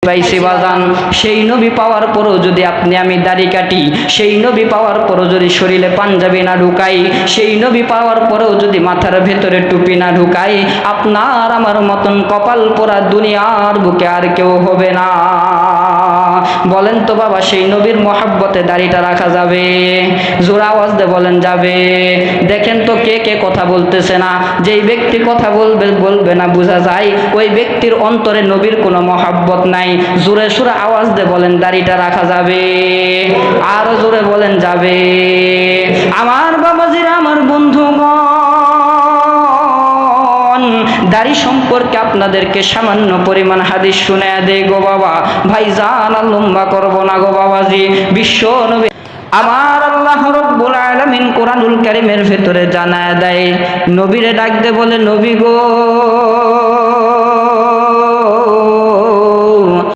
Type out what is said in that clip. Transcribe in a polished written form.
পাইছি বাজান। সেই নবী পাওয়ার পরও যদি আপনি আমি দাড়ি কাটি, সেই নবী পাওয়ার পরও যদি শরীরে পাঞ্জাবি না ঢুকাই, সেই নবী পাওয়ার পরেও যদি মাথার ভেতরে টুপি না ঢুকাই, আপনার আমার মতন কপাল পোড়া দুনিয়ার বুকে আর কেউ হবে না। বলেন তো বাবা, সেই নবীর মহব্বতে দাড়িটা রাখা যাবে? জোর আওয়াজ দিয়ে বলেন যাবে? দেখেন তো কে কে কথা বলতেছে না। যেই ব্যক্তি কথা বলবে না বোঝা যায় ওই ব্যক্তির অন্তরে নবীর কোনো মহব্বত নাই। জোরে সুরে আওয়াজ দিয়ে বলেন দাড়িটা রাখা যাবে? আরো জোরে বলেন যাবে? আমার বাবাজিরা, আমার বন্ধুগণ, দাড়ি সম্পর্কে আপনাদেরকে সামান্য পরিমাণ হাদিস শুনে দেই গো বাবা। ভাইজান আর লম্বা করবো না গো বাবাজি। বিশ্ব নবী আমার আল্লাহ রাব্বুল আলামিন কোরআনুল কারীমের ভেতরে জানায় দেয়, নবীরে ডাক দে বলে, নবী গো